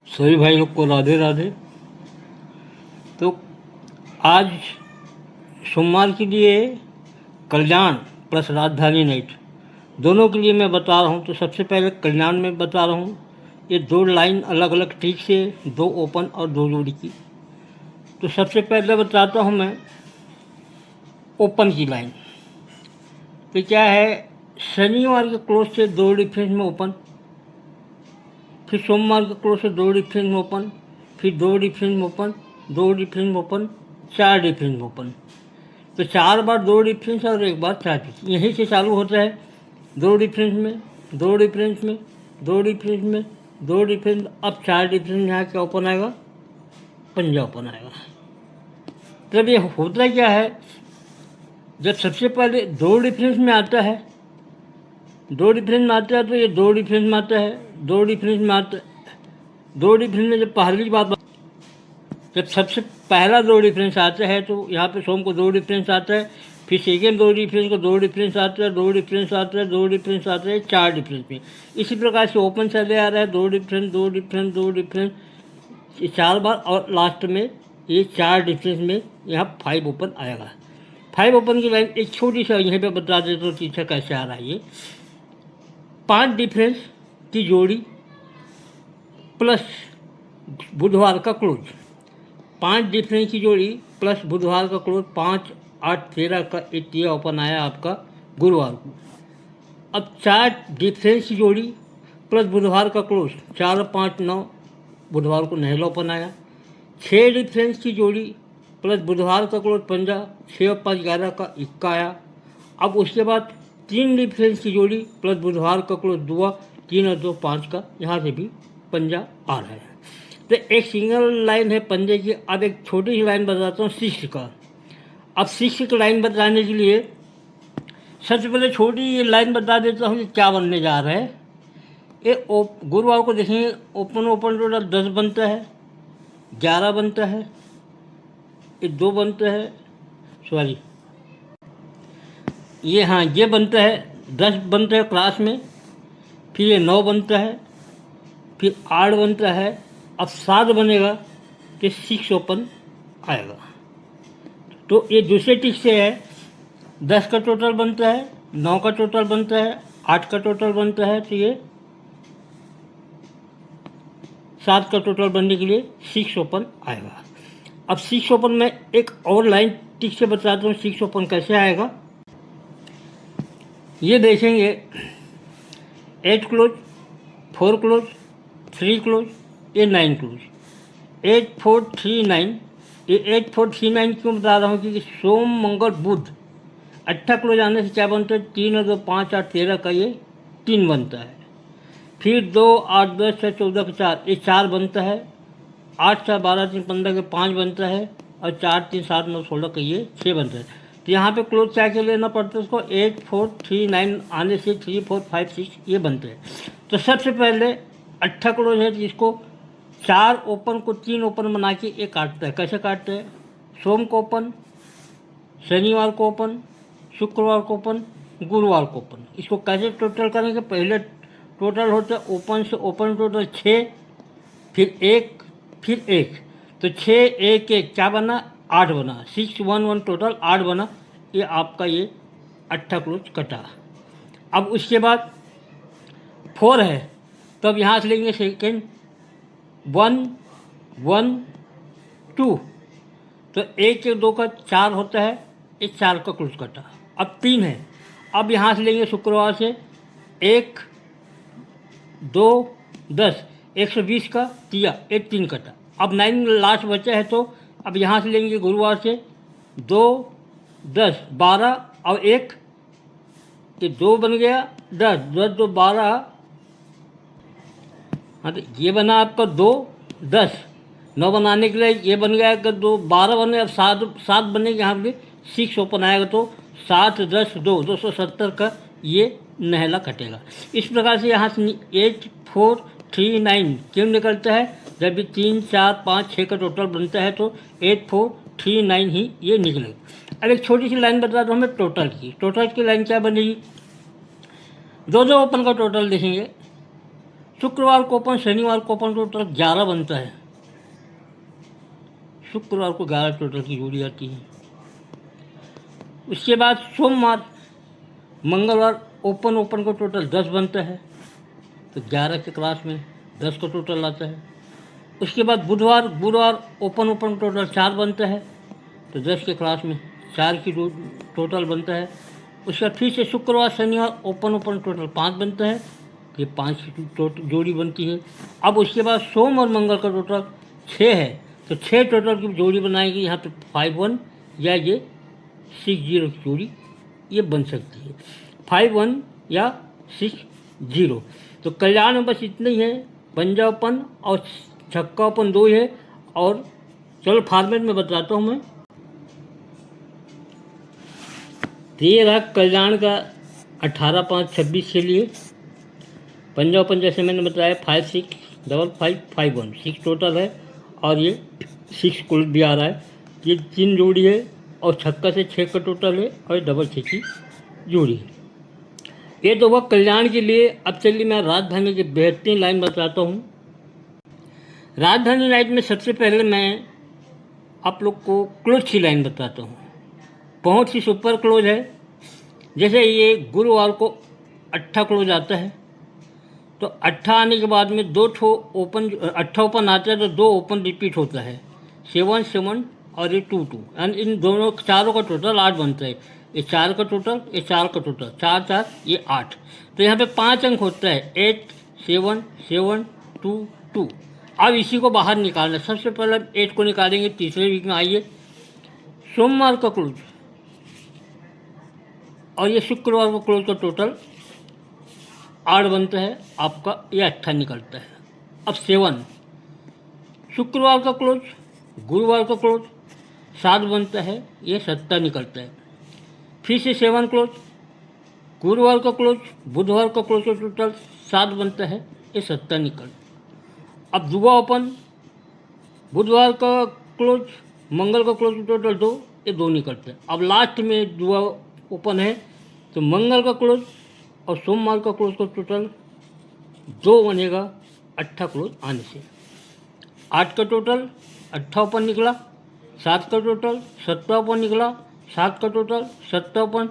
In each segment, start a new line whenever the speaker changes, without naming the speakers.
सभी भाई लोग को राधे राधे। तो आज सोमवार के लिए कल्याण प्लस राजधानी नाइट दोनों के लिए मैं बता रहा हूँ। तो सबसे पहले कल्याण में बता रहा हूँ, ये दो लाइन अलग अलग ठीक से, दो ओपन और दो जोड़ी की। तो सबसे पहले बताता हूँ मैं ओपन की लाइन। तो क्या है, शनिवार के क्लोज से दो डिफरेंस में ओपन, फिर सोमवार के क्लोज से दो डिफरेंस में ओपन, फिर दो डिफरेंस में ओपन, दो डिफरेंस में ओपन, चार डिफरेंस में ओपन। तो चार बार दो डिफरेंस और एक बार चार डिफरेंस, यहीं से चालू होता है। दो डिफरेंस में, दो डिफरेंस में, दो डिफरेंस में, दो डिफरेंस, अब चार डिफरेंस में यहाँ क्या ओपन आएगा, पंजा ओपन आएगा। तब ये होता क्या है, जब सबसे पहले दो डिफरेंस में आता है, दो डिफरेंस में आता है तो ये दो डिफरेंस में आता है, दो डिफरेंस में आता है, दो डिफरेंस में जब पहली बात, जब सबसे पहला दो डिफरेंस आता है तो यहाँ पे सोम को दो डिफरेंस आता है, फिर सेकेंड दो डिफरेंस को दो डिफरेंस आता है, दो डिफरेंस आता है, दो डिफरेंस आता है, चार डिफरेंस में। इसी प्रकार से ओपन चले आ रहा है, दो डिफरेंस, दो डिफरेंस, दो डिफरेंस, ये चार बार, और लास्ट में ये चार डिफरेंस में यहाँ फाइव ओपन आएगा। फाइव ओपन की लाइन एक छोटी सा यहीं पे बता देता हूँ पीछे कैसे आ रहा है। ये पांच डिफरेंस की जोड़ी प्लस बुधवार का क्लोज, पांच डिफरेंस की जोड़ी प्लस बुधवार का क्लोज, 5, 8, 13 का एक ये ओपन आया आपका गुरुवार को। अब चार डिफरेंस की जोड़ी प्लस बुधवार का क्लोज, 4, 5, 9, बुधवार को नहला ओपन आया। छः डिफरेंस की जोड़ी प्लस बुधवार का क्लोज, 15, 6 और 5, 11 का इक्का आया। अब उसके बाद तीन डिफरेंस की जोड़ी प्लस बुधवार का क्लोज, 2, 3 और 2, 5 का, यहाँ से भी पंजा आ रहा है। तो एक सिंगल लाइन है पंजे की। अब एक छोटी सी लाइन बताता हूँ सिक्स का। अब सिक्स की लाइन बताने के लिए सबसे पहले छोटी लाइन बता देता हूँ कि क्या बनने जा रहा है। ये गुरुवार को देखेंगे, ओपन ओपन टोटल 10 बनता है, 11 बनता है, ये 2 बनता है, सॉरी ये, हाँ ये बनता है, 10 बनता है क्लास में, फिर ये 9 बनता है, फिर 8 बनता है, अब 7 बनेगा तो 6 ओपन आएगा। तो ये दूसरे टिक से है, 10 का टोटल बनता है, 9 का टोटल बनता है, 8 का टोटल बनता है, तो ये 7 का टोटल बनने के लिए 6 ओपन आएगा। अब 6 ओपन में एक और लाइन टिक से बताता हूँ 6 ओपन कैसे आएगा। ये देखेंगे 8 क्लोज, 4 क्लोज, 3 क्लोज, ये 9 क्लोज, 8, 4, 3, 9। ये 8, 4, 3, 9 क्यों बता रहा हूँ, क्योंकि सोम मंगल बुध 8 क्लोज आने से क्या बनता है, 3 और 2, 5, 8, 13 का ये 3 बनता है। फिर 2, 8, 10, 6, 14 का 4, ये 4 बनता है। 8, 4, 12, 3, 15 के 5 बनता है, और 4, 3, 7, 9, 16 का ये 6 बनता है। तो यहाँ पे क्लोज क्या के लेना पड़ता है उसको, 8, 4, 3, 9 आने से 3, 4, 5, 6 ये बनते हैं। तो सबसे पहले 8 क्लोज है, जिसको 4 ओपन को 3 ओपन बना के ये काटता है। कैसे काटते हैं, सोम को ओपन, शनिवार को ओपन, शुक्रवार को ओपन, गुरुवार को ओपन। इसको कैसे टोटल करेंगे, पहले टोटल होता है ओपन से ओपन टोटल 6, फिर 1, फिर 1, तो 6, 1, 1 क्या बना, 8 बना, 6, 1, 1 टोटल 8 बना। ये आपका ये 8 क्लोज कटा। अब उसके बाद 4 है, तो अब यहाँ से लेंगे सेकेंड 1, 1, 2, तो 1, 1, 2 का 4 होता है, ये 4 का क्लोज कटा। अब 3 है, अब यहाँ से लेंगे शुक्रवार से 1, 2, 10, 120 का किया, एक 3 कटा। अब 9 लास्ट बचा है, तो अब यहाँ से लेंगे गुरुवार से 2, 10, 12 और 1, ये 2 बन गया, 10, 10, 2, 12, हाँ तो ये बना आपका 2, 10, 9 बनाने के लिए ये बन गया कि 2, 12 बने। अब 7 बनेंगे, यहाँ पे 6 ओपन आएगा, तो 7, 10, 2, 270 का ये नहला कटेगा। इस प्रकार से यहाँ से 8, 4, 3, 9 क्यों निकलता है, जब भी 3, 4, 5, 6 का टोटल बनता है तो 8, 4, 3, 9 ही ये निकलेगा। अब एक छोटी सी लाइन बता दो हमें टोटल की। टोटल की लाइन क्या बनेगी, दो ओपन का टोटल देखेंगे, शुक्रवार को अपन शनिवार को अपन टोटल 11 बनता है। शुक्रवार को 11 टोटल की जोड़ी आती है। उसके बाद सोमवार मंगलवार ओपन ओपन का टोटल 10 बनता है, तो 11 के क्लास में 10 का टोटल आता है। उसके बाद बुधवार गुरुवार ओपन ओपन टोटल 4 बनता है, तो 10 के क्लास में 4 की टोटल बनता है। उसके बाद फिर से शुक्रवार शनिवार ओपन ओपन टोटल 5 बनता है, ये 5 की जोड़ी बनती है। अब उसके बाद सोम और मंगल का टोटल 6 है, तो 6 टोटल की जोड़ी बनाएगी। यहाँ पे 5-1 या ये 6-0 की जोड़ी ये बन सकती है, 5-1 या 6-0। तो कल्याण में बस इतना ही है, पंजाबपन और छक्कापन 2 है। और चलो फॉर्मेट में बताता हूँ मैं। तो ये रहा कल्याण का 18-5-26 के लिए। पंजाबपन जैसे मैंने बताया 5-6-5-5-5-1 6 टोटल है, और ये 6 कुल भी आ रहा है। ये 3 जोड़ी है, और छक्का से 6 का टोटल है, और डबल 6 की जोड़ी है। ये तो वह कल्याण के लिए। अब चलिए मैं राजधानी की बेहतरीन लाइन बताता हूँ। राजधानी लाइन में सबसे पहले मैं आप लोग को क्लोज की लाइन बताता हूँ। बहुत ही सुपर क्लोज है। जैसे ये गुरुवार को 8 क्लोज आता है, तो 8 आने के बाद में 2 ठो ओपन, 8 ओपन आता है तो 2 ओपन रिपीट होता है, 7-7 और ये 2-2, एंड इन दोनों चारों का टोटल 8 बनता है। ये 4 का टोटल, ये 4 का टोटल, 4-4 ये 8। तो यहाँ पे 5 अंक होता है, 8-7-7-2-2। अब इसी को बाहर निकालना है। सबसे पहले 8 को निकालेंगे तीसरे वीक में। आइए, सोमवार का क्लोज और ये शुक्रवार को क्लोज का टोटल 8 बनता है आपका, ये 8 निकलता है। अब 7 शुक्रवार का क्लोज, गुरुवार का क्लोज 7 बनता है, ये 7 निकलता है। फिर से 7 क्लोज, गुरुवार का क्लोज, बुधवार का क्लोज का टोटल 7 बनता है, ये 7 निकलता है। अब दुआ ओपन, बुधवार का क्लोज, मंगल का क्लोज टोटल 2, ये 2 निकलते हैं। अब लास्ट में दुआ ओपन है, तो मंगल का क्लोज और सोमवार का क्लोज का टोटल 2 बनेगा 8 क्लोज आने से। 8 का टोटल 8 ओपन निकला, 7 का टोटल 7 ओपन निकला, 7 का टोटल 7 ओपन,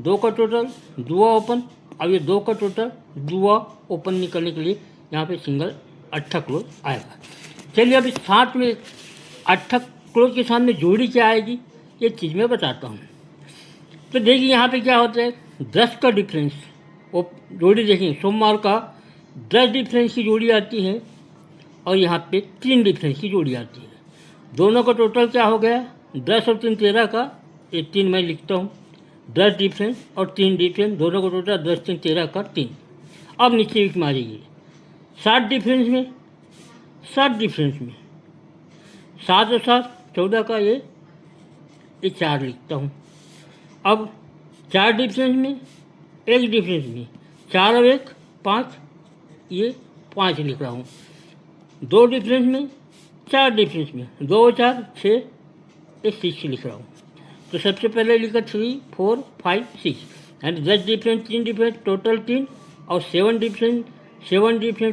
2 का टोटल दुआ ओपन। अब ये 2 का टोटल दुआ ओपन निकलने के लिए यहाँ पे सिंगल 8 क्लोज आएगा। चलिए अब इस साथ में 8 क्लोज के सामने जोड़ी क्या आएगी, ये चीज़ मैं बताता हूँ। तो देखिए यहाँ पे क्या होता है, 10 का डिफरेंस, वो जोड़ी देखिए सोमवार का 10 डिफरेंस की जोड़ी आती है, और यहाँ पे 3 डिफरेंस की जोड़ी आती है। दोनों का टोटल क्या हो गया, 10 और 3 13 का, ये 3 मैं लिखता हूँ। 10 डिफरेंस और 3 डिफरेंस, दोनों का टोटल 10 3 13 का 3। अब नीचे एक मारिए, 7 डिफरेंस में, 7 डिफरेंस में 7 और 7 14 का, ये 4 लिखता हूँ। अब 4 डिफरेंस में, 1 डिफरेंस में, 4 और 1 5, ये 5 लिख रहा हूँ। 2 डिफरेंस में, 4 डिफरेंस में, 2 और 4 6, ये 6 लिख रहा हूँ। तो सबसे पहले लिखा 3 4 5 6, यानी 10 डिफरेंस 3 डिफरेंस टोटल 3, और 7 डिफरेंस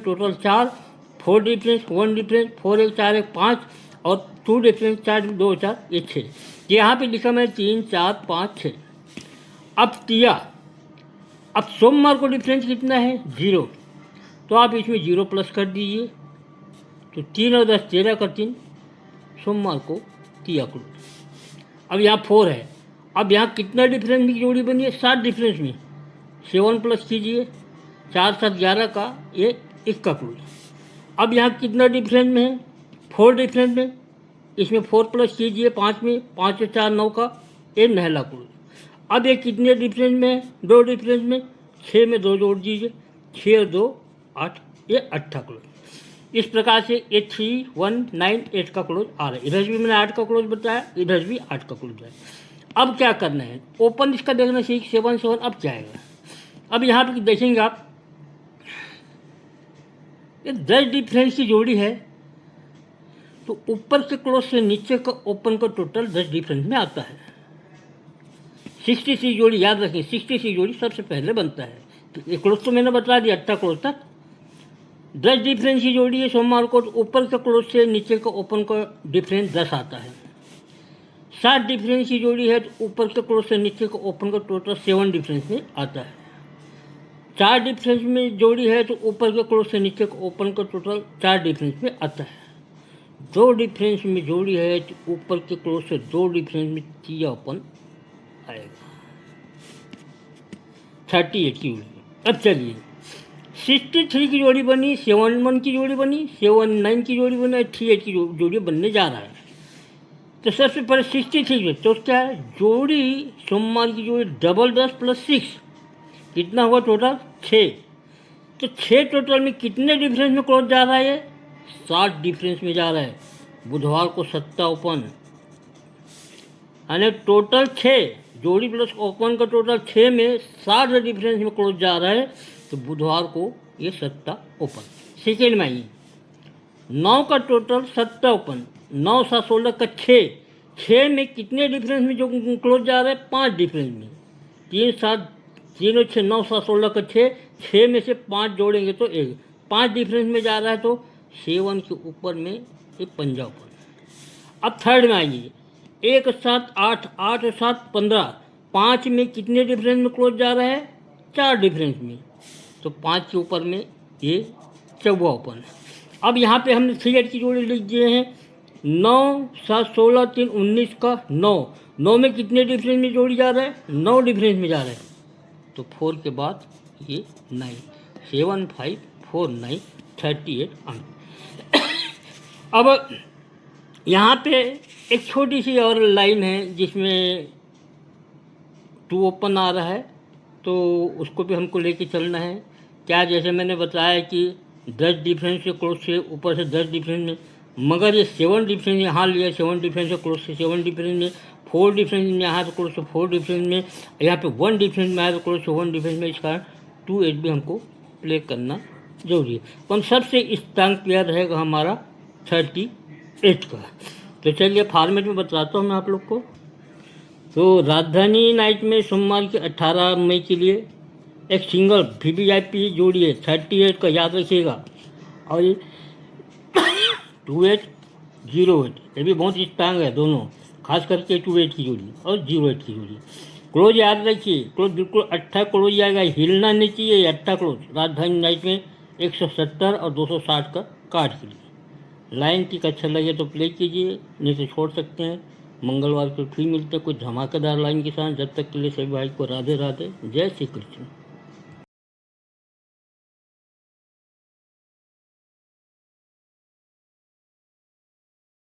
टोटल 4, 4 डिफरेंस 1 डिफरेंस, 4 1 4 1 5, और 2 डिफरेंस 4 2 4 ये 6। यहाँ पे लिखा मैं 3 4 5 6। अब तिया, अब सोमवार को डिफरेंस कितना है, 0, तो आप इसमें 0 प्लस कर दीजिए। तो 3 और 10 13 का 3, सोमवार को तिया क्लोज। अब यहाँ 4 है। अब यहाँ कितना डिफरेंस की जोड़ी बनी है, 7 डिफरेंस में 7 प्लस कीजिए, 4 7 11 का, ये 1 का क्लोज। अब यहाँ कितना डिफरेंस में है, 4 डिफरेंस में, इसमें 4 प्लस कीजिए 5 में, 5 और 4 9 का, ये नहला क्लोज। अब ये कितने डिफरेंस में है, 2 डिफरेंस में, 6 में 2 जोड़ दीजिए, 6 और 2 8, ये 8 क्लोज। इस प्रकार से ये 3 1 9 8 का क्लोज आ रहा है। इधर भी मैंने 8 का क्लोज बताया, इधर भी 8 का क्लोज है। अब क्या करना है, ओपन इसका देखना 6 7 7। अब क्या आएगा, अब यहाँ पे देखेंगे आप, ये 10 डिफरेंस की जोड़ी है, तो ऊपर के क्लोज से नीचे का ओपन का टोटल 10 डिफरेंस में आता है। 66 जोड़ी याद रखें, 66 जोड़ी सबसे पहले बनता है। तो ये क्लोज तो मैंने बता दिया 8 क्लोज तक। 10 डिफरेंस की जोड़ी है सोमवार को, तो ऊपर के क्लोज से नीचे का ओपन का डिफरेंस 10 आता है। 7 डिफरेंस की जोड़ी है तो ऊपर के क्लोज से नीचे का ओपन का टोटल 7 डिफरेंस में आता है। 4 डिफरेंस में जोड़ी है तो ऊपर के क्लोज से नीचे का ओपन का टोटल 4 डिफरेंस में आता है। 2 डिफरेंस में जोड़ी है तो ऊपर के क्लोज से 2 डिफरेंस में तीसरा ओपन आएगा। 38 की जोड़ी। अब चलिए 63 की जोड़ी बनी, 71 की जोड़ी बनी, 79 की जोड़ी बनी, 38 की जोड़ी बनने जा रहा है। तो सबसे पहले 63 में तो क्या है, जोड़ी सोमवार की जोड़ी डबल 10 प्लस 6 कितना हुआ टोटल 6। तो 6 टोटल में कितने डिफरेंस में क्लोज जा रहा है, 7 डिफरेंस में जा रहा है। बुधवार को 7 ओपन, यानी टोटल 6 जोड़ी प्लस ओपन का टोटल 6 में 7 डिफरेंस में क्लोज जा रहा है। तो बुधवार को ये 7 ओपन। सेकेंड में आइए 9 का टोटल 7 ओपन, 9 7 16 का 6 में कितने डिफरेंस में जो क्लोज जा रहा है, 5 डिफरेंस में। 3 7 3 6 9 7 16 का 6 में से 5 जोड़ेंगे तो 1, 5 डिफरेंस में जा रहा है तो 7 के ऊपर में ये पंजा ओपन। अब थर्ड में आइए 1 7 8 8 7 15, 5 में कितने डिफरेंस में क्लोज जा रहा है, 4 डिफरेंस में। तो 5 के ऊपर में ये 4वां ओपन। अब यहाँ पे हमने 3 की जोड़ी लिख दिए हैं। 9 7 16 3 19 का 9 में कितने डिफरेंस में जोड़ी जा रहा है, 9 डिफरेंस में जा रहा है। तो 4 के बाद ये 9, 7 5 4 9 38 अंक। अब यहाँ पे एक छोटी सी और लाइन है जिसमें 2 ओपन आ रहा है, तो उसको भी हमको लेके चलना है। क्या, जैसे मैंने बताया कि 10 डिफरेंस से क्लोज से ऊपर से 10 डिफरेंस में, मगर ये 7 डिफरेंस यहाँ लिया, 7 डिफरेंस से क्लोज से 7 डिफरेंस में, 4 डिफरेंस में यहाँ से क्लोज से 4 डिफरेंस में, यहाँ पे 1 डिफरेंस में आया तो क्लोज से 1 डिफरेंस में। इस कारण 2 8 भी हमको प्ले करना जरूरी है। तो हम सबसे स्ट्रांग प्लेयर रहेगा हमारा 38 का। तो चलिए फॉर्मेट में बताता हूँ मैं आप लोग को। तो राजधानी नाइट में सोमवार के 18 मई के लिए एक सिंगल VVIP जोड़ी है 38 का, याद रखिएगा। और ये 28 08 ये भी बहुत स्ट्रांग है दोनों, खास करके 28 की जोड़ी और 08 की जोड़ी। क्लोज याद रखिए, क्लोज बिल्कुल 8 क्लोज आएगा, हिलना नहीं चाहिए। 8 क्लोज राजधानी नाइट में 170 और 260 का कार्ड के लिए। लाइन की अच्छा लगे तो प्ले कीजिए, नहीं तो छोड़ सकते हैं। मंगलवार को फिर मिलते हैं कुछ धमाकेदार लाइन के साथ। जब तक के लिए सभी भाई को राधे राधे, जय श्री कृष्ण।